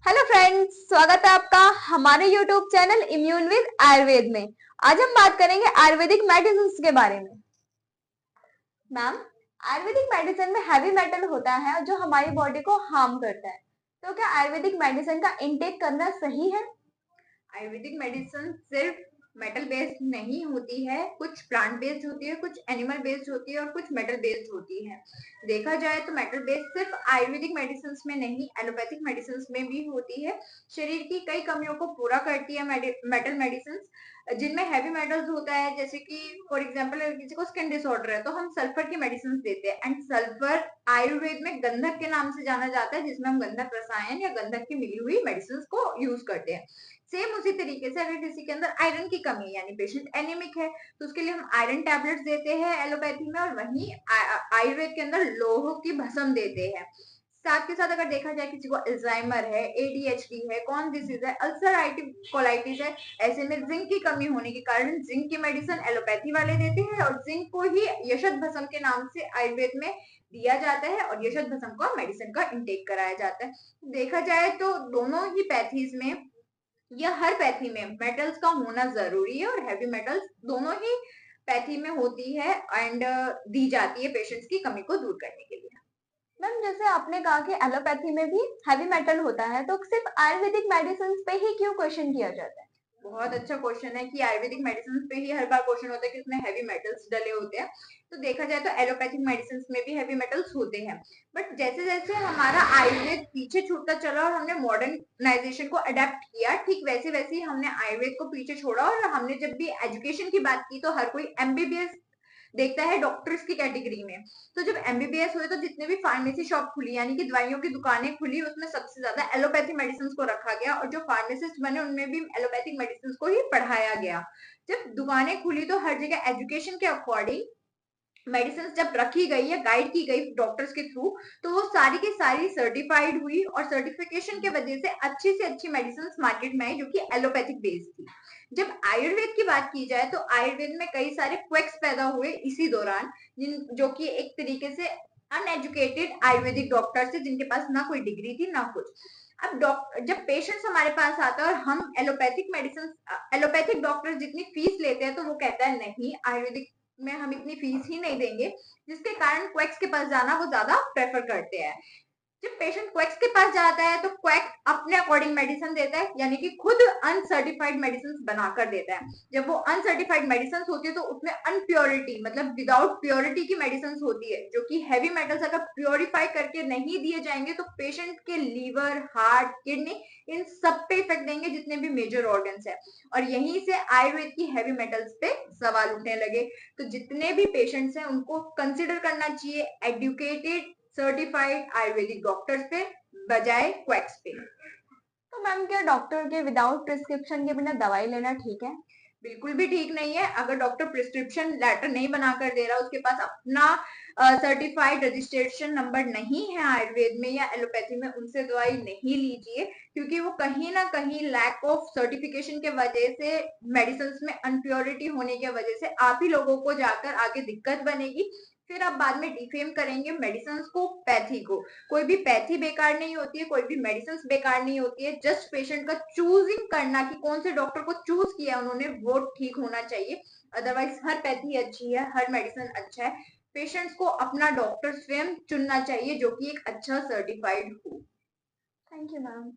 Hello friends, स्वागत है आपका हमारे YouTube channel immune with Ayurveda में। आज हम बात करेंगे आयुर्वेदिक मेडिसिन के बारे में। मैम, आयुर्वेदिक मेडिसिन में हैवी मेटल होता है जो हमारी बॉडी को हार्म करता है। तो क्या आयुर्वेदिक मेडिसिन का इंटेक करना सही है? आयुर्वेदिक मेडिसिन सिर्फ मेटल बेस्ड नहीं होती है, कुछ प्लांट बेस्ड होती है, कुछ एनिमल बेस्ड होती है और कुछ मेटल बेस्ड होती है। देखा जाए तो मेटल बेस्ड सिर्फ आयुर्वेदिक मेडिसिन में नहीं, एलोपैथिक मेडिसिन में भी होती है। शरीर की कई कमियों को पूरा करती है मेटल मेडिसिन, जिनमें हैवी मेटल्स होता है। जैसे कि फॉर एग्जांपल अगर किसी को स्किन डिसऑर्डर है तो हम सल्फर की मेडिसिन देते हैं, एंड सल्फर आयुर्वेद में गंधक के नाम से जाना जाता है, जिसमें हम गंधक रसायन या गंधक की मिली हुई मेडिसिन को यूज करते हैं। सेम उसी तरीके से अगर किसी के अंदर आयरन की कमी है, यानी पेशेंट एनीमिक है, तो उसके लिए हम आयरन टैबलेट्स देते हैं एलोपैथी में, और वहीं आयुर्वेद के अंदर लोह की भस्म देते हैं। साथ के साथ अगर देखा जाए किसी को अल्जाइमर है, एडीएचडी है, कौन डिसीज है, अल्सराइटिव कोलाइटिस है, ऐसे में जिंक की कमी होने के कारण जिंक की मेडिसिन एलोपैथी वाले देते हैं, और जिंक को ही यशद भस्म के नाम से आयुर्वेद में दिया जाता है, और यशद भस्म को मेडिसिन का इंटेक कराया जाता है। देखा जाए तो दोनों ही पैथीज में या हर पैथी में मेटल्स का होना जरूरी है, और हैवी मेटल्स दोनों ही पैथी में होती है एंड दी जाती है पेशेंट्स की कमी को दूर करने के लिए। मैम, जैसे आपने कहा कि एलोपैथी में भी हैवी मेटल होता है, तो सिर्फ आयुर्वेदिक मेडिसिन पे ही क्यों क्वेश्चन किया जाता है? बहुत अच्छा क्वेश्चन है कि आयुर्वेदिक मेडिसिन पे ही हर बार क्वेश्चन होता है कि उसमें हैवी मेटल्स डले होते हैं। तो देखा जाए तो एलोपैथिक मेडिसिन में भी हैवी मेटल्स होते हैं, बट जैसे जैसे हमारा आयुर्वेद पीछे छूटता चला और हमने मॉडर्नाइजेशन को अडेप्ट किया, ठीक वैसे वैसे ही हमने आयुर्वेद को पीछे छोड़ा, और हमने जब भी एजुकेशन की बात की तो हर कोई एमबीबीएस देखता है डॉक्टर्स की कैटेगरी में। तो जब एमबीबीएस हुए तो जितने भी फार्मेसी शॉप खुली, यानी कि दवाइयों की दुकानें खुली, उसमें सबसे ज्यादा एलोपैथी मेडिसिन को रखा गया, और जो फार्मासिस्ट बने उनमें भी एलोपैथिक मेडिसिन को ही पढ़ाया गया। जब दुकानें खुली तो हर जगह एजुकेशन के अकॉर्डिंग मेडिसिन जब रखी गई या गाइड की गई डॉक्टर्स के थ्रू, तो वो सारी की सारी सर्टिफाइड हुई, और सर्टिफिकेशन के वजह से अच्छी से अच्छी मेडिसिन मार्केट में आई जो कि एलोपैथिक बेस्ड थी। जब आयुर्वेद की बात की जाए तो आयुर्वेद में कई सारे क्वेक्स पैदा हुए इसी दौरान, जिन जो कि एक तरीके से अनएजुकेटेड आयुर्वेदिक डॉक्टर थे, जिनके पास ना कोई डिग्री थी ना कुछ। अब जब पेशेंट्स हमारे पास आता है और हम एलोपैथिक डॉक्टर जितनी फीस लेते हैं, तो वो कहता है नहीं, आयुर्वेदिक में हम इतनी फीस ही नहीं देंगे, जिसके कारण क्वेक्स के पास जाना वो ज्यादा प्रेफर करते हैं। जब पेशेंट क्वेक्स के पास जाता है तो क्वेक अपने अकॉर्डिंग मेडिसिन देता है, यानी कि खुद अनसर्टिफाइड मेडिसिन बनाकर देता है। जब वो अनसर्टिफाइड मेडिसिन होती है तो उसमें अनप्योरिटी, मतलब विदाउट प्योरिटी की मेडिसिन होती है, जो कि हैवी मेटल्स अगर प्योरीफाई करके नहीं दिए जाएंगे तो पेशेंट के लीवर, हार्ट, किडनी, इन सब पे इफेक्ट देंगे, जितने भी मेजर ऑर्गन्स है। और यहीं से आयुर्वेद की हैवी मेटल्स पे सवाल उठने लगे। तो जितने भी पेशेंट्स हैं उनको कंसिडर करना चाहिए एडुकेटेड सर्टिफाइड आयुर्वेदिक डॉक्टर्स पे, बजाय क्वैक्स पे। तो मैम, क्या डॉक्टर के विदाउट प्रिस्क्रिप्शन के बिना दवाई लेना ठीक है? बिल्कुल भी ठीक नहीं है। अगर डॉक्टर प्रिस्क्रिप्शन लेटर नहीं बनाकर दे रहा, उसके पास अपना सर्टिफाइड रजिस्ट्रेशन नंबर नहीं है आयुर्वेद में या एलोपैथी में, उनसे दवाई नहीं लीजिए, क्योंकि वो कहीं ना कहीं लैक ऑफ सर्टिफिकेशन के वजह से, मेडिसिन में अनप्योरिटी होने की वजह से आप ही लोगों को जाकर आगे दिक्कत बनेगी। फिर आप बाद में डिफेम करेंगे मेडिसिन को, पैथी को। कोई भी पैथी बेकार नहीं होती है, कोई भी मेडिसिन बेकार नहीं होती है। जस्ट पेशेंट का चूजिंग करना कि कौन से डॉक्टर को चूज किया उन्होंने, वो ठीक होना चाहिए। अदरवाइज हर पैथी अच्छी है, हर मेडिसिन अच्छा है। पेशेंट्स को अपना डॉक्टर स्वयं चुनना चाहिए जो कि एक अच्छा सर्टिफाइड हो। Thank you ma'am.